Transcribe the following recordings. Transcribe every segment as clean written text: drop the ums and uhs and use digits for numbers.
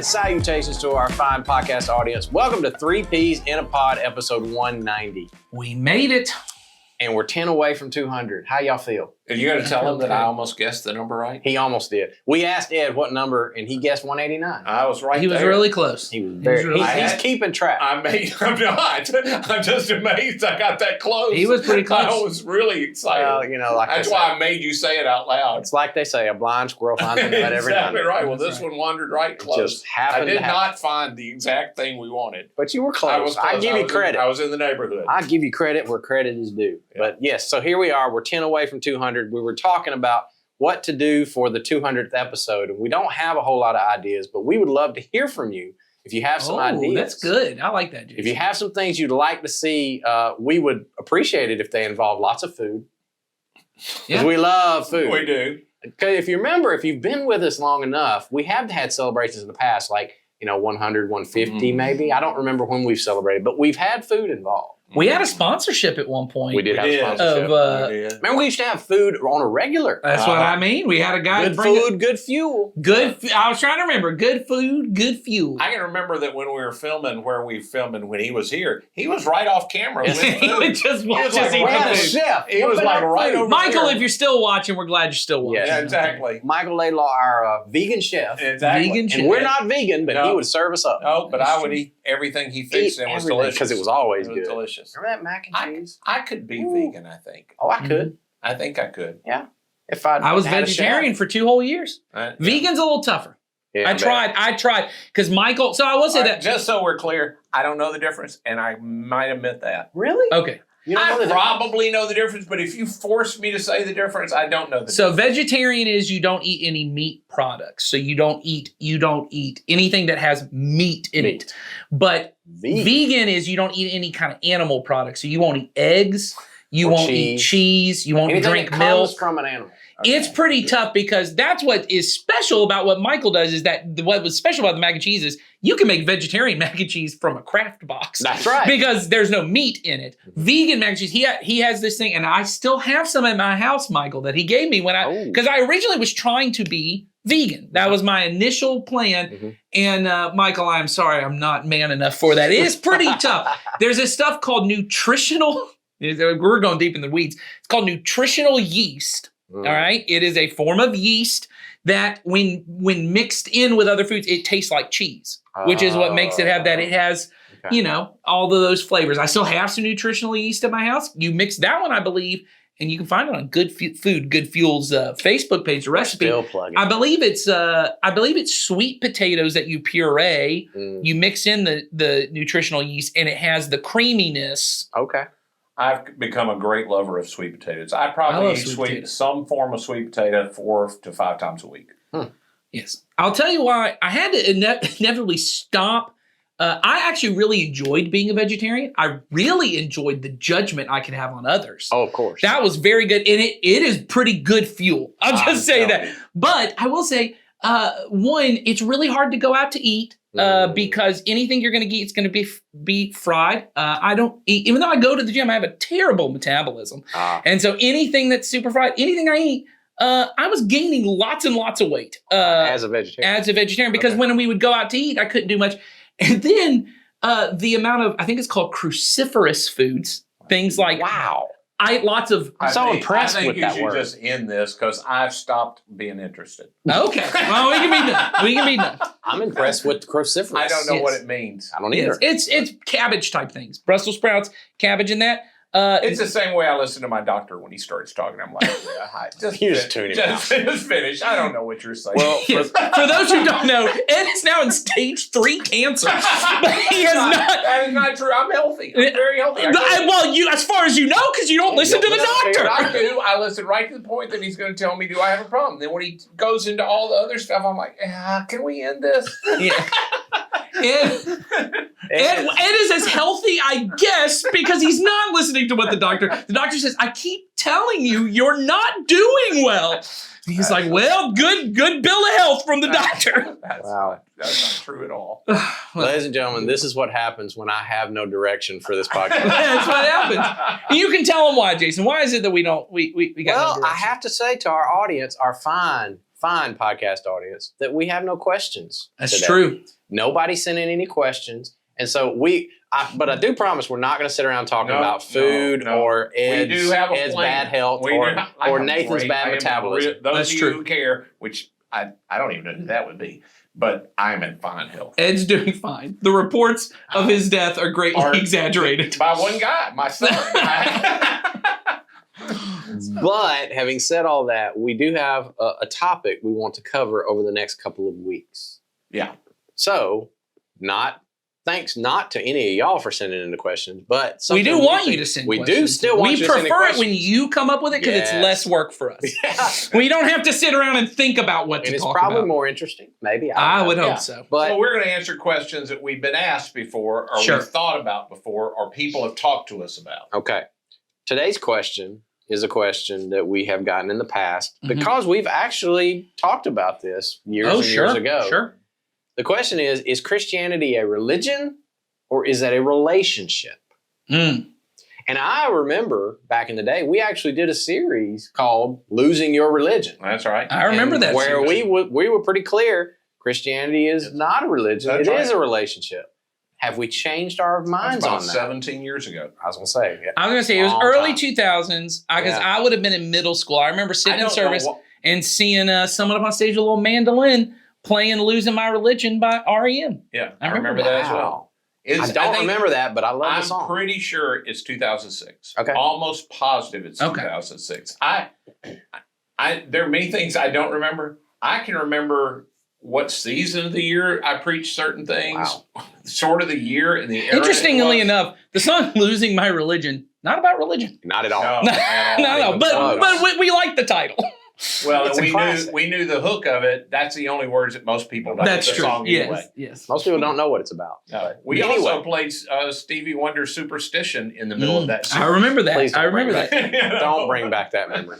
And salutations to our fine podcast audience. Welcome to 3 Ps in a Pod, episode 190. We made it. And we're 10 away from 200. How y'all feel? Are you going to tell him that I almost guessed the number right? He almost did. We asked Ed what number, and he guessed 189. I was right. He was really close. He was very. He's keeping track. I'm not. I'm just amazed I got that close. He was pretty close. I was really excited. That's why I made you say it out loud. It's like they say, a blind squirrel finds a nut every Exactly night. right. Well, this one wandered right close. Just happened. I did not find the exact thing we wanted. But you were close. I was close. I give you credit. I was in the neighborhood. I give you credit where credit is due. Yeah. But yes, so here we are. We're 10 away from 200. We were talking about what to do for the 200th episode. And we don't have a whole lot of ideas, but we would love to hear from you if you have some ideas. That's good. I like that, Jason. If you have some things you'd like to see, we would appreciate it if they involve lots of food. Because we love food. We do. Because if you remember, if you've been with us long enough, we have had celebrations in the past, like 100, 150 maybe. I don't remember when we've celebrated, but we've had food involved. We had a sponsorship at one point. We did have a sponsorship. Remember, we used to have food on a regular. That's what I mean. We had a guy good food, good fuel. I was trying to remember. Good food, good fuel. I can remember that when we were filming where we filmed and when he was here, he was right off camera with food. He would just watch us we had a chef. He was like right over Michael, here. if you're still watching, we're glad you're still watching. Yeah, exactly. Michael Laidlaw, our vegan chef. Exactly. Vegan chef. And we're not vegan, but he would serve us up. No, but I would eat everything he fixed and it was delicious. Because it was always good. Delicious. Remember that mac and cheese? I could be vegan, I think. Oh, I could. I think I could. Yeah. If I was vegetarian for 2 whole years. Vegan's a little tougher. Yeah, I tried. Because Michael, so I will say that. Just so we're clear, I don't know the difference, and I might admit that. Really? Okay. I probably know the difference, but if you force me to say the difference, I don't know the difference. So vegetarian is you don't eat any meat products. So you don't eat anything that has meat in it. But vegan is you don't eat any kind of animal products. So you won't eat eggs, you won't eat cheese, you won't drink milk from an animal. Okay. It's pretty tough because that's what is special about what Michael does is that what was special about the mac and cheese is you can make vegetarian mac and cheese from a Kraft box. That's right. Because there's no meat in it. Vegan mac and cheese, he has this thing, and I still have some at my house, Michael, that he gave me because I originally was trying to be vegan. That was my initial plan. Mm-hmm. And Michael, I'm sorry, I'm not man enough for that. It is pretty tough. There's this stuff called nutritional, we're going deep in the weeds. It's called nutritional yeast. All right. It is a form of yeast that when mixed in with other foods, it tastes like cheese, which is what makes it have that. It has, all of those flavors. I still have some nutritional yeast at my house. You mix that one, I believe, and you can find it on Good Food, Good Fuel's Facebook page, the recipe. Still plugging. I believe it's sweet potatoes that you puree. You mix in the nutritional yeast, and it has the creaminess. Okay. I've become a great lover of sweet potatoes. I probably eat some form of sweet potato 4 to 5 times a week. Yes. I'll tell you why. I had to inevitably stop. I actually really enjoyed being a vegetarian. I really enjoyed the judgment I could have on others. Oh, of course. That was very good. And it is pretty good fuel. I'll just say that. But I will say, one, it's really hard to go out to eat. Because anything you're going to eat is going to be fried. I don't eat, even though I go to the gym, I have a terrible metabolism. And so anything that's super fried, anything I eat, I was gaining lots and lots of weight. As a vegetarian. Because when we would go out to eat, I couldn't do much. And then the amount of, I think it's called cruciferous foods, things like, I ate lots of. I'm so impressed with that word. I think you should just end this because I've stopped being interested. Okay. Well, we can be done. I'm impressed with cruciferous. I don't know what it means. I don't either. It's cabbage type things. Brussels sprouts, cabbage and that. It's the same way I listen to my doctor when he starts talking. I'm like, just finish. I don't know what you're saying. Well, for those who don't know, Ed is now in stage 3 cancer. But he has not. That is not true. I'm healthy. I'm very healthy. As far as you know, because you don't listen to the doctor. I do. I listen right to the point that he's going to tell me, do I have a problem? Then when he goes into all the other stuff, I'm like, can we end this? Yeah. Ed is as healthy, I guess, because he's not listening to what the doctor says, I keep telling you, you're not doing well. He's like, well, good bill of health from the doctor. That's not true at all. Ladies and gentlemen, this is what happens when I have no direction for this podcast. That's what happens. You can tell them why, Jason. Why is it that we got no direction? I have to say to our audience, our fine fine podcast audience that we have no questions. That's today. true. Nobody sent in any questions. And so but I do promise we're not going to sit around talking about food or Ed's bad health or Nathan's bad metabolism. Those of you who care, which I don't even know who that would be, but I'm in fine health. Ed's doing fine. The reports of his death are greatly exaggerated. By one guy, my son. But having said all that, we do have a topic we want to cover over the next couple of weeks. Yeah. So, thanks not to any of y'all for sending in the questions, but we do want you to send questions. We do still want you to send questions. We prefer it when you come up with it because it's less work for us. Yeah. We don't have to sit around and think about what to talk about. It's probably more interesting, maybe. I would hope so. But we're going to answer questions that we've been asked before or we've thought about before or people have talked to us about. Okay. Today's question is a question that we have gotten in the past because we've actually talked about this years ago. Sure. The question is Christianity a religion or is that a relationship? And I remember back in the day, we actually did a series called Losing Your Religion. That's right. I remember that. Where we were pretty clear, Christianity is not a religion. It is a relationship. Have we changed our minds on that? 17 years ago. I was going to say. Yeah. I was going to say, it was early 2000s because I would have been in middle school. I remember sitting in service and seeing someone up on stage with a little mandolin playing Losing My Religion by R.E.M. Yeah, I remember that as well. I don't remember that, but I love the song. I'm pretty sure it's 2006. Okay. Almost positive it's 2006. There are many things I don't remember. I can remember what season of the year I preached certain things, sort of the year and the era. Interestingly enough, the song Losing My Religion, not about religion. Not at all. No, but we like the title. Well, we knew the hook of it. That's the only words that most people know. That's true. Song anyway. Yes. Most people don't know what it's about. We also played Stevie Wonder's Superstition in the middle of that series. I remember that. Please I remember that. Don't bring back that memory.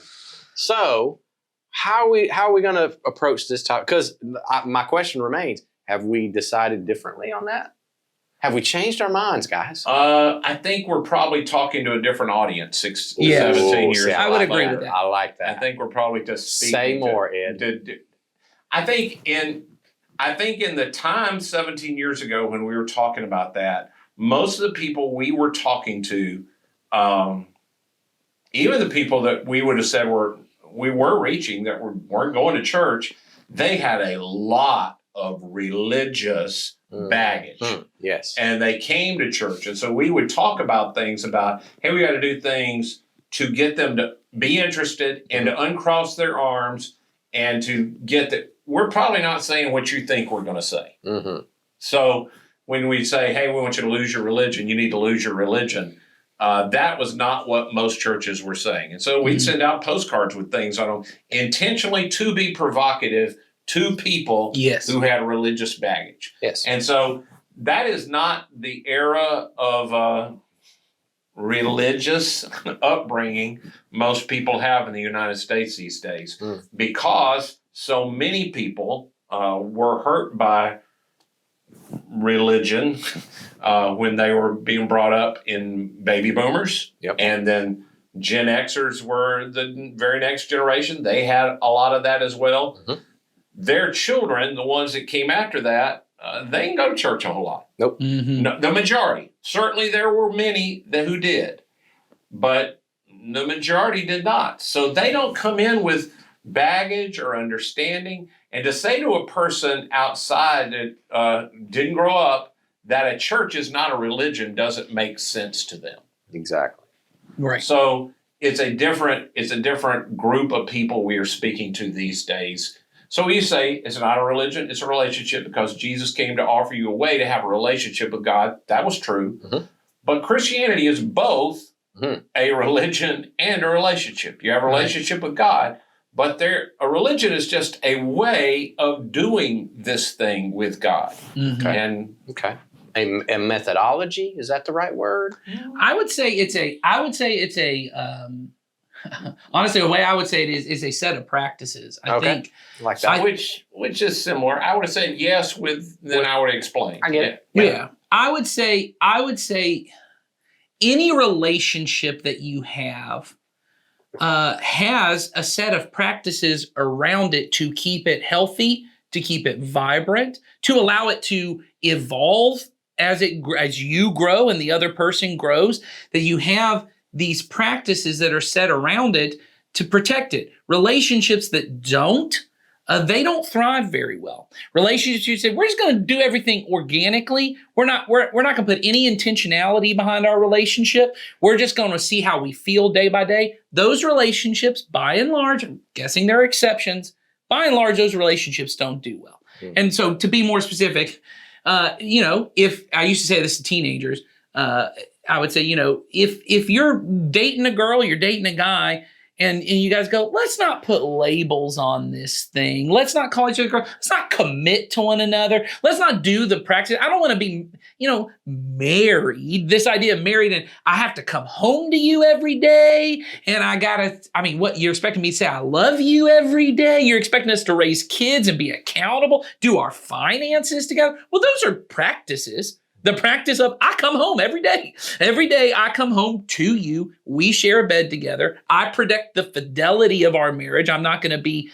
So, how are we going to approach this topic? Because my question remains: have we decided differently on that? Have we changed our minds, guys? I think we're probably talking to a different audience. 17 years. I would agree with that. I like that. I think we're probably just say more, Ed. I think in the time 17 years ago when we were talking about that, most of the people we were talking to, even the people that we would have said we were reaching that weren't going to church, they had a lot of religious baggage. Yes. And they came to church. And so we would talk about things about, hey, we got to do things to get them to be interested and to uncross their arms and to get that. We're probably not saying what you think we're going to say. So when we say, hey, we want you to lose your religion, you need to lose your religion. That was not what most churches were saying. And so we'd send out postcards with things on them intentionally to be provocative to people who had religious baggage. Yes. And so that is not the era of religious upbringing most people have in the United States these days because so many people were hurt by religion when they were being brought up in baby boomers. And then Gen Xers were the very next generation. They had a lot of that as well. Their children, the ones that came after that, they didn't go to church a whole lot. Nope. No, the majority. Certainly there were many who did, but the majority did not. So they don't come in with baggage or understanding. And to say to a person outside that didn't grow up that a church is not a religion doesn't make sense to them. Exactly. Right. So it's a different group of people we are speaking to these days. So you say it's not a religion, it's a relationship because Jesus came to offer you a way to have a relationship with God. That was true. But Christianity is both a religion and a relationship. You have a relationship with God, but a religion is just a way of doing this thing with God. Okay. A methodology, is that the right word? I would say it's a honestly, the way I would say it is a set of practices. I think like that, which is similar. I would have said yes then I would explain. I get it. Yeah. I would say any relationship that you have has a set of practices around it to keep it healthy, to keep it vibrant, to allow it to evolve as you grow and the other person grows, that you have these practices that are set around it to protect it. Relationships that don't, they don't thrive very well. Relationships you say, we're just going to do everything organically. We're not going to put any intentionality behind our relationship. We're just going to see how we feel day by day. Those relationships, by and large, I'm guessing there are exceptions, by and large, those relationships don't do well. And so to be more specific, if I used to say this to teenagers, I would say, if you're dating a girl, you're dating a guy, and you guys go, let's not put labels on this thing. Let's not call each other girl. Let's not commit to one another. Let's not do the practice. I don't want to be, married. This idea of married and I have to come home to you every day. And what, you're expecting me to say, I love you every day. You're expecting us to raise kids and be accountable, do our finances together. Well, those are practices. The practice of I come home every day. Every day I come home to you. We share a bed together. I protect the fidelity of our marriage. I'm not going to be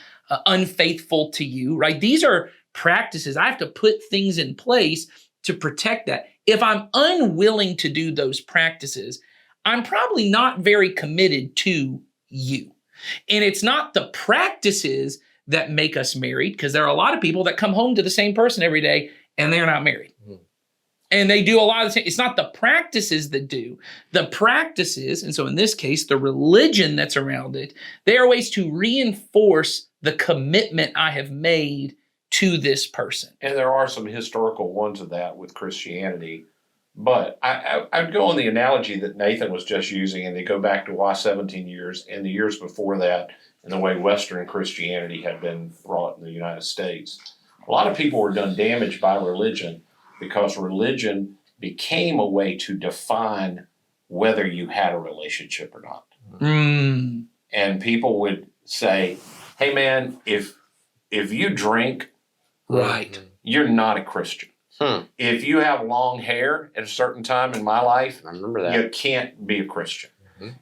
unfaithful to you, right? These are practices. I have to put things in place to protect that. If I'm unwilling to do those practices, I'm probably not very committed to you. And it's not the practices that make us married, because there are a lot of people that come home to the same person every day and they're not married. And they do a lot of the same. It's not the practices that do. The practices, and so in this case, the religion that's around it, they are ways to reinforce the commitment I have made to this person. And there are some historical ones of that with Christianity. But I'd go on the analogy that Nathan was just using, and they go back to why 17 years and the years before that, and the way Western Christianity had been brought in the United States. A lot of people were done damage by religion, because religion became a way to define whether you had a relationship or not. And people would say, hey man, if you drink, right, you're not a Christian. If you have long hair at a certain time in my life, I remember that. you can't be a Christian.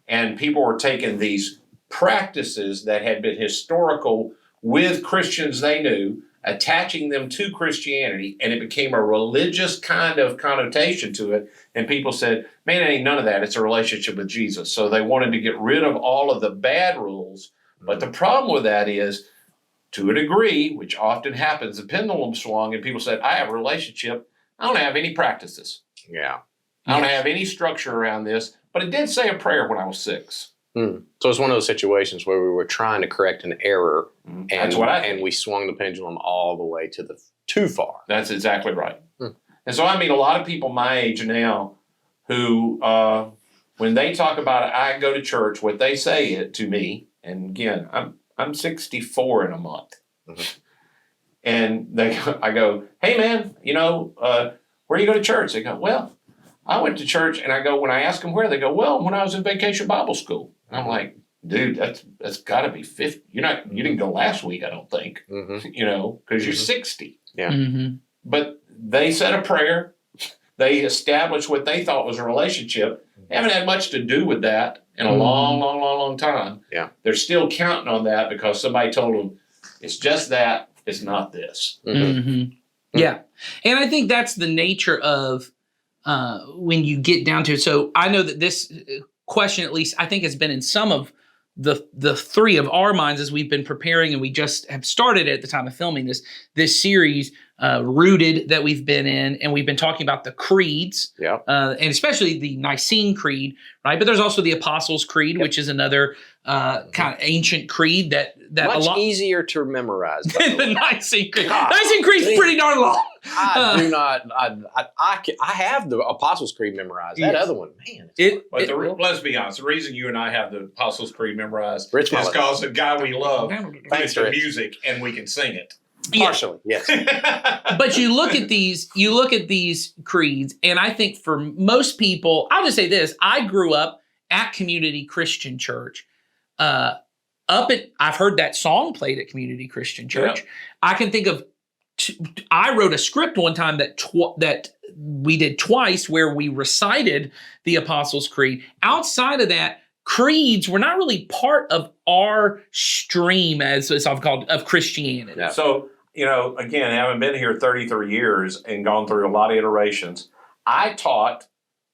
And people were taking these practices that had been historical with Christians they knew, attaching them to Christianity, and it became a religious kind of connotation to it. And people said, man, it ain't none of that. It's a relationship with Jesus. So they wanted to get rid of all of the bad rules. But the problem with that is, to a degree, which often happens, the pendulum swung and people said, I have a relationship. I don't have any practices. Yeah. I don't have any structure around this. But I did say a prayer when I was 6. So it's one of those situations where we were trying to correct an error, and we swung the pendulum all the way to the too far. That's exactly right. And so, a lot of people my age now who, when they talk about it, I go to church, what they say it to me, and again, I'm 64 in a month. And I go, hey man, where do you go to church? They go, well, I went to church, and I go, when I ask them where, they go, well, when I was in Vacation Bible School. And I'm like, dude, that's got to be 50. You didn't go last week, I don't think, because you're 60. Yeah. But they said a prayer. They established what they thought was a relationship. They haven't had much to do with that in a long time. Yeah. They're still counting on that because somebody told them it's just that, it's not this. Yeah. And I think that's the nature of when you get down to it. So I know that this question, at least, I think has been in some of the three of our minds as we've been preparing, and we just have started at the time of filming this series, Rooted, that we've been in, and we've been talking about the creeds, and especially the Nicene Creed, right? But there's also the Apostles' Creed, which is another kind of ancient creed that much easier to memorize. The Nicene Creed. Nicene Creed's pretty darn long. I do not. I have the Apostles' Creed memorized. That other one, man. Let's be honest. The reason you and I have the Apostles' Creed memorized is Rich because the guy we love plays the Rich. music and we can sing it. Partially, yes. But you look at these creeds, and I think for most people, I'll just say this: I grew up at Community Christian Church. I've heard that song played at Community Christian Church. Yeah. I can think of. I wrote a script one time that we did twice where we recited the Apostles' Creed. Outside of that, creeds were not really part of our stream, as it's often called, of Christianity. Yeah. So, again, having been here 33 years and gone through a lot of iterations, I taught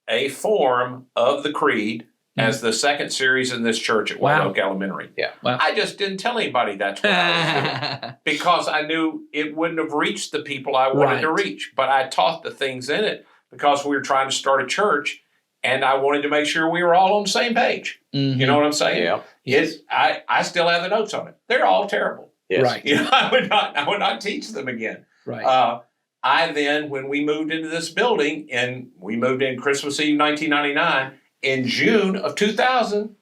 a form of the creed as the second series in this church at White Wow. Oak Elementary. Yeah. Wow. I just didn't tell anybody that's what I was doing because I knew it wouldn't have reached the people I wanted to Right. reach. But I taught the things in it because we were trying to start a church and I wanted to make sure we were all on the same page. Mhm. You know what I'm saying? Yeah. Yes. I still have the notes on it. They're all terrible. Yes. Right. I would not teach them again. Right. I then, when we moved into this building, and we moved in Christmas Eve 1999, in June of 2000,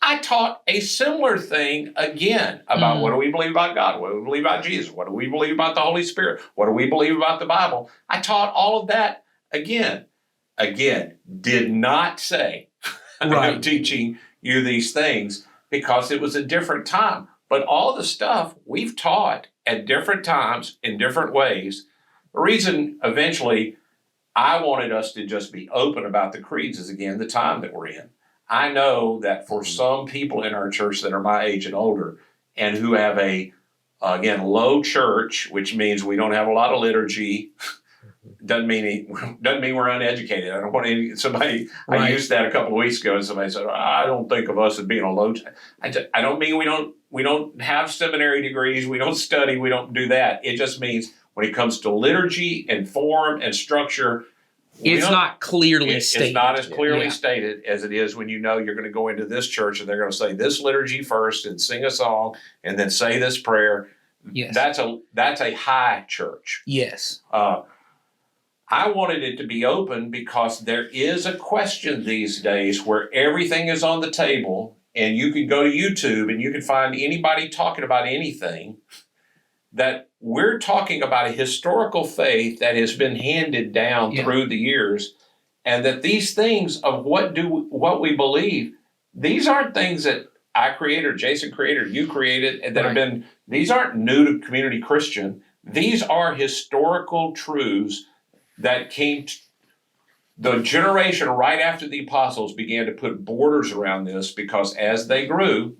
I taught a similar thing again about what do we believe about God? What do we believe about Jesus? What do we believe about the Holy Spirit? What do we believe about the Bible? I taught all of that again. Again, did not say I'm Right. teaching you these things because it was a different time. But all the stuff we've taught at different times in different ways. The reason eventually I wanted us to just be open about the creeds is, again, the time that we're in. I know that for some people in our church that are my age and older and who have again, low church, which means we don't have a lot of liturgy, doesn't mean we're uneducated. I don't want somebody, Right. I used that a couple of weeks ago and somebody said, I don't think of us as being a low, I don't mean we don't have seminary degrees, we don't study, we don't do that. It just means when it comes to liturgy and form and structure, It's not clearly it's stated. not as clearly Yeah. stated as it is when you know you're going to go into this church and they're going to say this liturgy first and sing a song and then say this prayer. Yes. That's a high church. Yes. I wanted it to be open because there is a question these days where everything is on the table and you can go to YouTube and you can find anybody talking about anything, that we're talking about a historical faith that has been handed down Yeah. through the years, and that these things of what we believe, these aren't things that I created, or Jason created, or you created, and that have been, these aren't new to Community Christian. These are historical truths that came the generation right after the apostles began to put borders around this, because as they grew,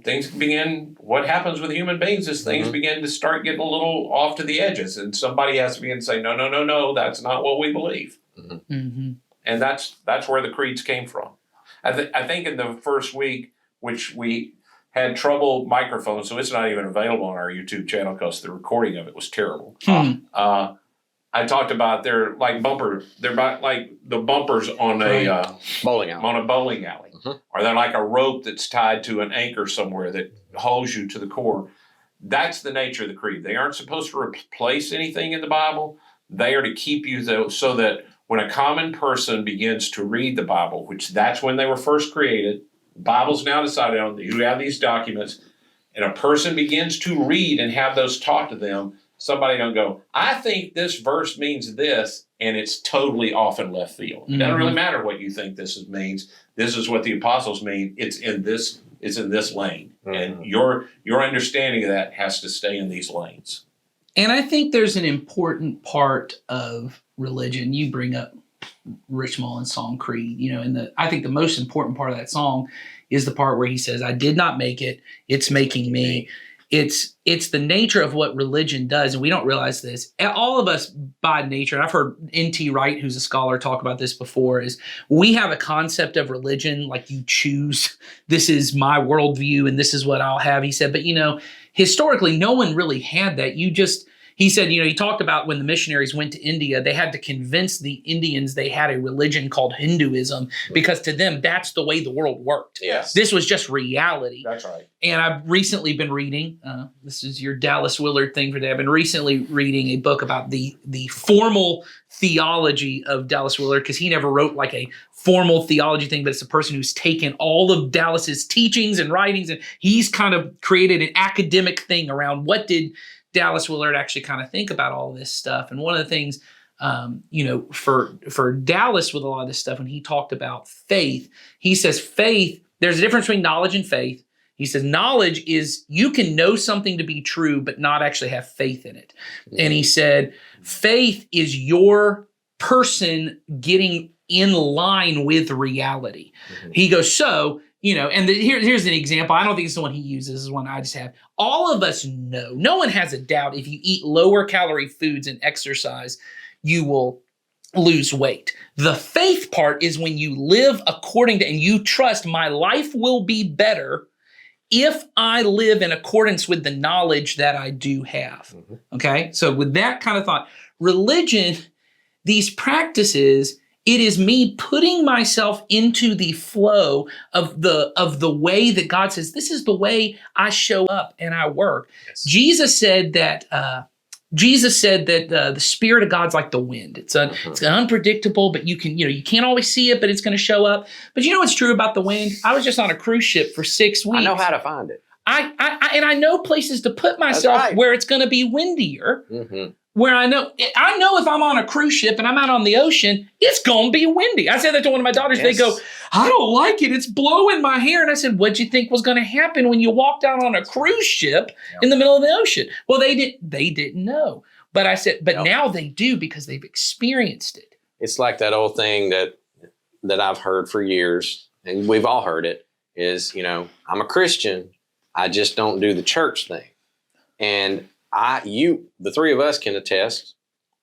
things began, what happens with human beings is things begin to start getting a little off to the edges, and somebody has to begin to say, no, that's not what we believe. Mm-hmm. And that's where the creeds came from. I think in the first week, which we had trouble microphones, so it's not even available on our YouTube channel because the recording of it was terrible. I talked about they're like the bumpers on a Bowling alley. on a bowling alley, or they're like a rope that's tied to an anchor somewhere that holds you to the core. That's the nature of the creed. They aren't supposed to replace anything in the Bible. They are to keep you so that when a common person begins to read the Bible, which that's when they were first created, Bible's now decided on, you have these documents, and a person begins to read and have those taught to them, somebody don't go, I think this verse means this, and it's totally off in left field. It doesn't really matter what you think this means. This is what the apostles mean. It's in this lane. And your understanding of that has to stay in these lanes. And I think there's an important part of religion. You bring up Rich Mullins' song Creed, and I think the most important part of that song is the part where he says, I did not make it, it's making me. It's the nature of what religion does, and we don't realize this. All of us by nature, and I've heard N.T. Wright, who's a scholar, talk about this before, is we have a concept of religion like you choose, this is my worldview and this is what I'll have, he said. But, historically, no one really had that. He said, he talked about when the missionaries went to India, they had to convince the Indians they had a religion called Hinduism because to them, that's the way the world worked. Yes. This was just reality. That's right. And I've recently been reading, this is your Dallas Willard thing for today. I've been recently reading a book about the formal theology of Dallas Willard, because he never wrote like a formal theology thing, but it's a person who's taken all of Dallas's teachings and writings, and he's kind of created an academic thing around what did Dallas Willard actually kind of think about all this stuff. And one of the things, for Dallas with a lot of this stuff, when he talked about faith, he says faith, there's a difference between knowledge and faith. He says knowledge is you can know something to be true, but not actually have faith in it. And he said faith is your person getting in line with reality. Mhm. He goes, so, and here's an example. I don't think it's the one he uses, this is one I just have. All of us know, no one has a doubt, if you eat lower calorie foods and exercise, you will lose weight. The faith part is when you live according to, and you trust my life will be better if I live in accordance with the knowledge that I do have. Mhm. Okay? So with that kind of thought, religion, these practices, it is me putting myself into the flow of the way that God says, this is the way I show up and I work. Yes. Jesus said that the Spirit of God's like the wind. It's unpredictable, but you can't always see it, but it's going to show up. But you know what's true about the wind? I was just on a cruise ship for 6 weeks. I know how to find it. I know places to put myself right. where it's going to be windier. Mhm. Where I know if I'm on a cruise ship and I'm out on the ocean, it's going to be windy. I said that to one of my daughters. Yes. They go, I don't like it. It's blowing my hair. And I said, what'd you think was going to happen when you walked out on a cruise ship in the middle of the ocean? Well, they didn't know. But I said, but now they do because they've experienced it. It's like that old thing that I've heard for years, and we've all heard it, is, I'm a Christian. I just don't do the church thing. And the three of us can attest,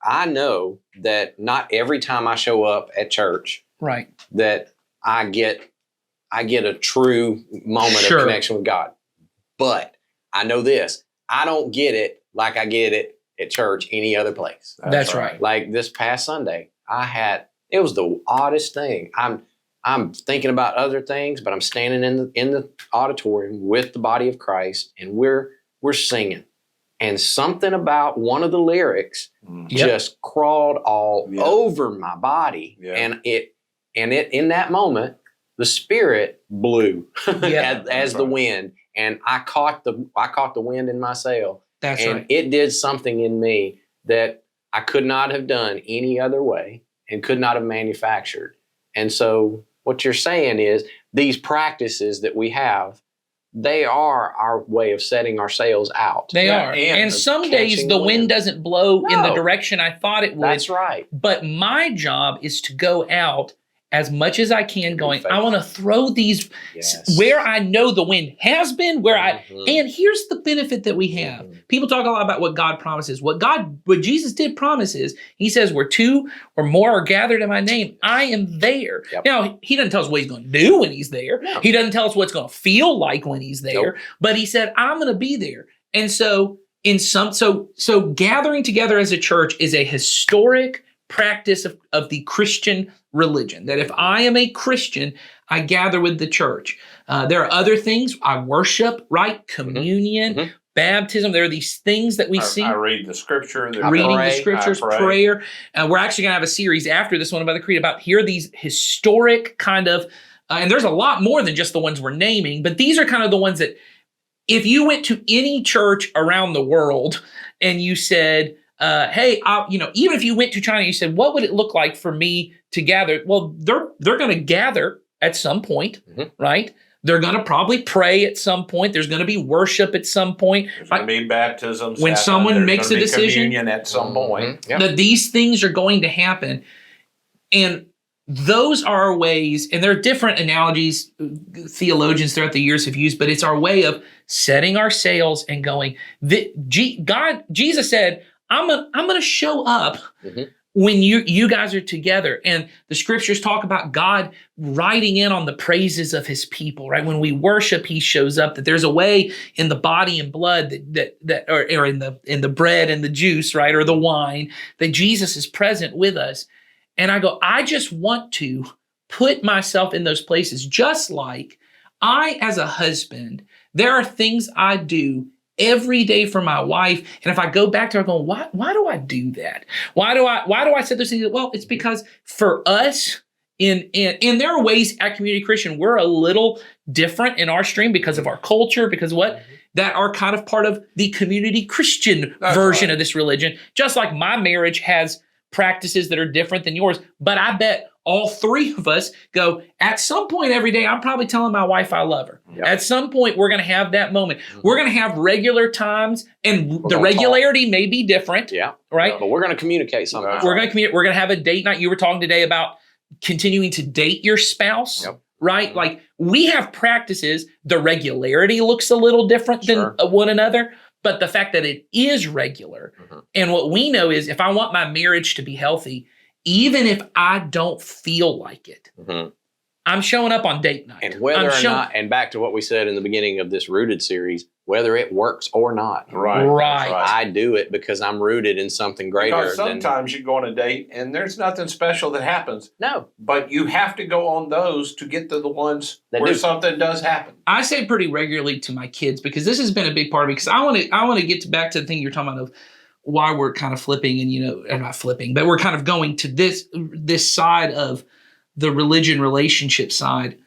I know that not every time I show up at church, right, that I get a true moment Sure. of connection with God. But I know this, I don't get it like I get it at church any other place. That's right. Like this past Sunday, it was the oddest thing. I'm thinking about other things, but I'm standing in the auditorium with the body of Christ, and we're singing. And something about one of the lyrics just crawled all over my body. Yeah. And it in that moment, the Spirit blew as the wind. And I caught the wind in my sail. That's and right. it did something in me that I could not have done any other way and could not have manufactured. And so what you're saying is these practices that we have, they are our way of setting our sails out. They Yeah, are. and And some days catching the the wind wind. doesn't blow in the No. direction I thought it would. That's right. But my job is to go out as much as I can going, I want to throw these Yes. where I know the wind has been, Mhm. and here's the benefit that we have. Mhm. People talk a lot about what God promises. What Jesus did promise is, he says, where two or more are gathered in my name, I am there. Yep. Now, he doesn't tell us what he's going to do when he's there. No. He doesn't tell us what it's going to feel like when he's there, Nope. but he said, I'm going to be there. And so so gathering together as a church is a historic practice of the Christian religion. That if I am a Christian, I gather with the church. There are other things. I worship, right? Communion, Mhm. baptism. There are these things that we I see. read the scripture. Reading pray, the scriptures, I pray. prayer. We're actually going to have a series after this one about the Creed about here are these historic kind of, and there's a lot more than just the ones we're naming, but these are kind of the ones that if you went to any church around the world and you said, hey, even if you went to China, you said, what would it look like for me to gather? Well, they're going to gather at some point, Mhm. right? They're going to probably pray at some point. There's going to be worship at some point. There's going to be baptisms. When someone makes a decision, communion at some point. Mhm. Yep. That these things are going to happen. And those are our ways, and there are different analogies theologians throughout the years have used, but it's our way of setting our sails and going, Jesus said, I'm going to show up Mhm. when you guys are together. And the scriptures talk about God riding in on the praises of his people, right? When we worship, he shows up, that there's a way in the body and blood or in the bread and the juice, right? Or the wine, that Jesus is present with us. And I go, I just want to put myself in those places, just like I, as a husband, there are things I do every day for my wife. And if I go back to her going, why do I do that? Why do I say those things? Well, it's because for us, and there are ways at Community Christian, we're a little different in our stream because of our culture, because of what? That are kind of part of the Community Christian version of this religion. Just like my marriage has practices that are different than yours. But I bet all three of us go, at some point every day, I'm probably telling my wife I love her. Yep. At some point, we're going to have that moment. Mhm. We're going to have regular times, and the gonna regularity may be different, Yeah. right? But we're going to communicate somehow. We're going to communicate. We're going to have a date night. You were talking today about continuing to date your spouse. Yep. Right? Like we have practices, the regularity looks a little different than Sure. one another, but the fact that it is regular. Mhm. And what we know is if I want my marriage to be healthy, even if I don't feel like it, Mhm. I'm showing up on date night. And whether I'm or not, and back to what we said in the beginning of this Rooted series, whether it works or not, Right. Right. That's I do it because I'm rooted in something greater Because than sometimes you go on a date and there's nothing special that happens, no. but you have to go on those to get to the ones That where do. something does happen. I say pretty regularly to my kids because this has been a big part of me because I want to get back to the thing you're talking about of why we're kind of flipping and or not flipping, but we're kind of going to this side of the religion relationship side.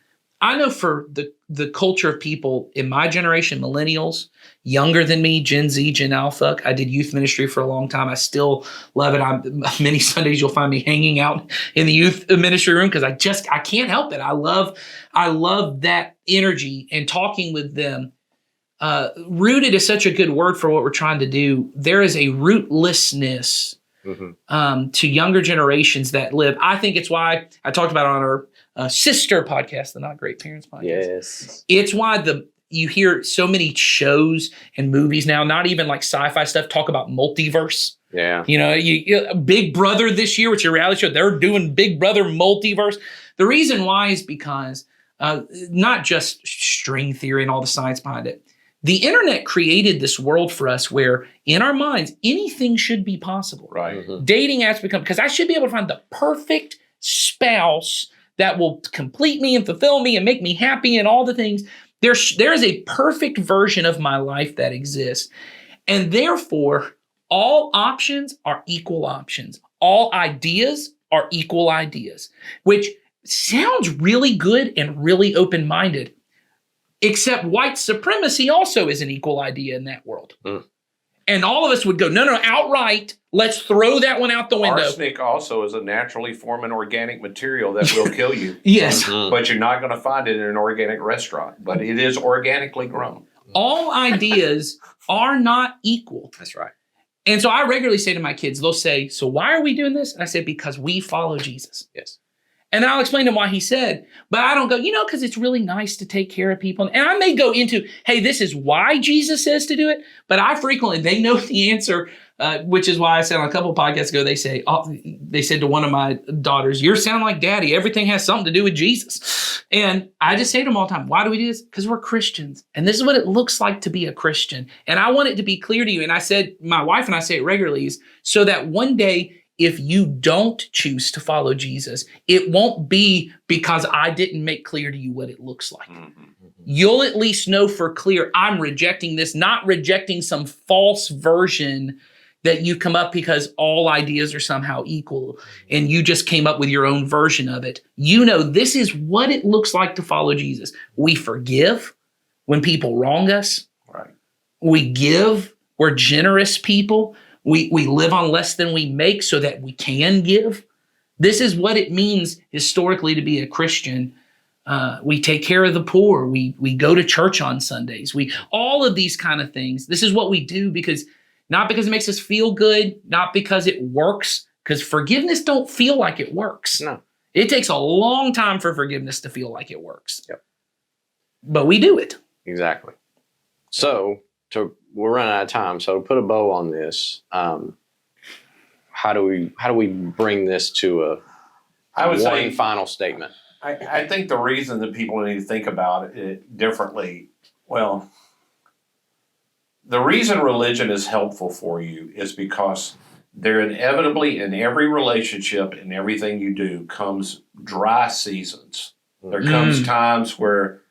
I know for the culture of people in my generation, millennials, younger than me, Gen Z, Gen Alpha. I did youth ministry for a long time. I still love it. Many Sundays you'll find me hanging out in the youth ministry room because I can't help it. I love that energy and talking with them. Rooted is such a good word for what we're trying to do. There is a rootlessness to younger generations that live. I think it's why I talked about it on our sister podcast, the Not Great Parents podcast. Yes. It's why you hear so many shows and movies now, not even like sci-fi stuff, talk about multiverse. Yeah. You Big Brother this year, which is a reality show, they're doing Big Brother multiverse. The reason why is because not just string theory and all the science behind it. The internet created this world for us where in our minds, anything should be possible. Right. Mhm. Dating apps become, because I should be able to find the perfect spouse that will complete me and fulfill me and make me happy and all the things. There is a perfect version of my life that exists. And therefore, all options are equal options. All ideas are equal ideas, which sounds really good and really open-minded. Except white supremacy also is an equal idea in that world. Mm. And all of us would go, no, outright, let's throw that one out the window. Arsenic also is a naturally forming organic material that will kill you. Yes. Mhm. But you're not going to find it in an organic restaurant. But it is organically grown. All ideas are not equal. That's right. And so I regularly say to my kids, they'll say, so why are we doing this? And I say, because we follow Jesus. Yes. And I'll explain to them why he said, but I don't go, because it's really nice to take care of people. And I may go into, hey, this is why Jesus says to do it. But they know the answer, which is why I said on a couple of podcasts ago, they said to one of my daughters, you're sounding like daddy. Everything has something to do with Jesus. And I just say to them all the time, why do we do this? Because we're Christians. And this is what it looks like to be a Christian. And I want it to be clear to you. And I said, my wife and I say it regularly, is so that one day, if you don't choose to follow Jesus, it won't be because I didn't make clear to you what it looks like. Mm-hmm. You'll at least know for clear, I'm rejecting this, not rejecting some false version that you come up because all ideas are somehow equal and you just came up with your own version of it. This is what it looks like to follow Jesus. We forgive when people wrong us. Right. We give. We're generous people. We live on less than we make so that we can give. This is what it means historically to be a Christian. We take care of the poor. We go to church on Sundays. All of these kind of things. This is what we do not because it makes us feel good, not because it works, because forgiveness don't feel like it works. No. It takes a long time for forgiveness to feel like it works. Yep. But we do it. Exactly. So we're running out of time. So to put a bow on this, how do we bring this to one final statement? I think the reason that people need to think about it differently, well, the reason religion is helpful for you is because there inevitably in every relationship and everything you do comes dry seasons. There comes times where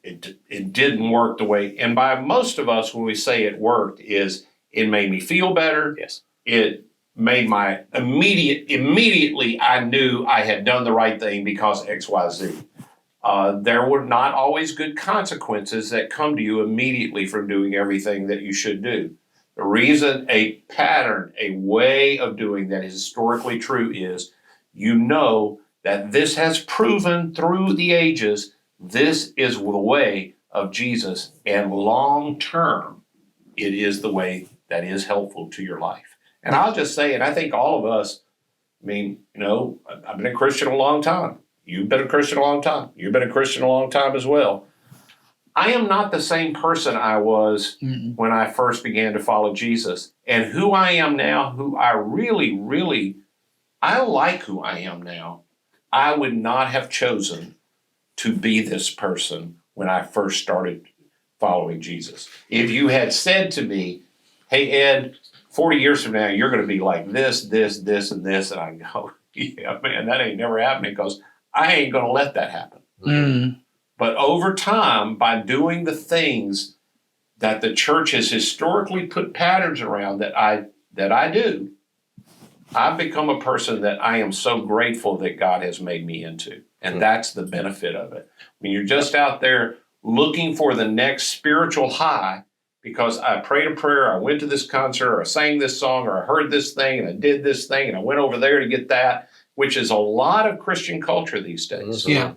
it didn't work the way, and by most of us when we say it worked is it made me feel better. Yes. It made my immediately I knew I had done the right thing because XYZ. There were not always good consequences that come to you immediately from doing everything that you should do. The reason a pattern, a way of doing that is historically true is that this has proven through the ages, this is the way of Jesus, and long term, it is the way that is helpful to your life. And I'll just say, and I think all of us I mean, I've been a Christian a long time. You've been a Christian a long time. You've been a Christian a long time as well. I am not the same person I was when I first began to follow Jesus. And who I am now, who I really, I like who I am now. I would not have chosen to be this person when I first started following Jesus. If you had said to me, hey, Ed, 40 years from now, you're going to be like this, and this, and I go, yeah, man, that ain't never happening because I ain't going to let that happen. But over time, by doing the things that the church has historically put patterns around that I do, I've become a person that I am so grateful that God has made me into. And that's the benefit of it. When you're just out there looking for the next spiritual high, because I prayed a prayer, I went to this concert, or I sang this song, or I heard this thing, and I did this thing, and I went over there to get that, which is a lot of Christian culture these days. Yeah.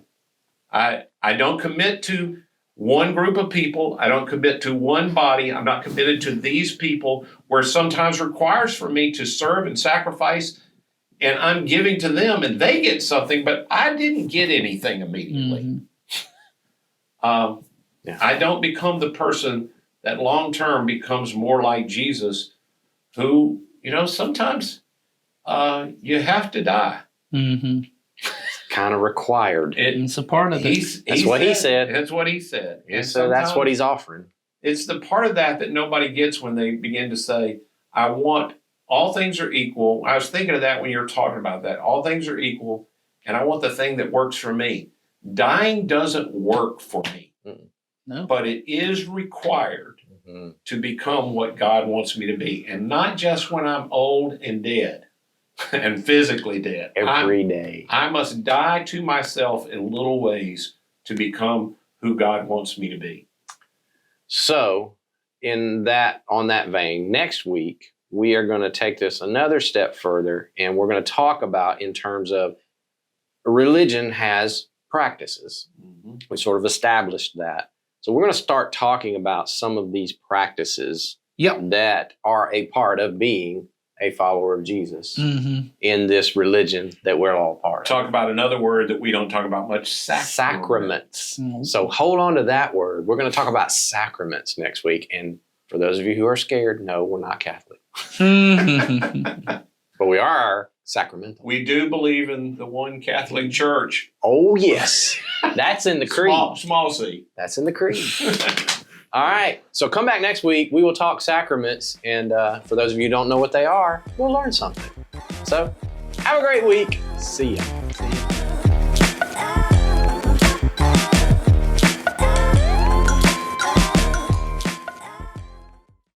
I don't commit to one group of people. I don't commit to one body. I'm not committed to these people, where sometimes requires for me to serve and sacrifice, and I'm giving to them and they get something, but I didn't get anything immediately. I don't become the person that long term becomes more like Jesus, who, sometimes you have to die. Kind of required. It's a part of it. That's what he said. That's what he said. And so that's what he's offering. It's the part of that nobody gets when they begin to say, I want all things are equal. I was thinking of that when you were talking about that. All things are equal, and I want the thing that works for me. Dying doesn't work for me. No. But it is required to become what God wants me to be. And not just when I'm old and dead and physically dead. Every day. I must die to myself in little ways to become who God wants me to be. So, on that vein, next week, we are going to take this another step further, and we're going to talk about in terms of religion has practices. We sort of established that. So we're going to start talking about some of these practices that are a part of being a follower of Jesus in this religion that we're all part of. Talk about another word that we don't talk about much, sacraments. So hold on to that word. We're going to talk about sacraments next week. And for those of you who are scared, no, we're not Catholic. But we are sacramental. We do believe in the one Catholic Church. Oh, yes. That's in the creed. Small c. That's in the creed. All right. So come back next week. We will talk sacraments. And for those of you who don't know what they are, we'll learn something. So have a great week. See ya.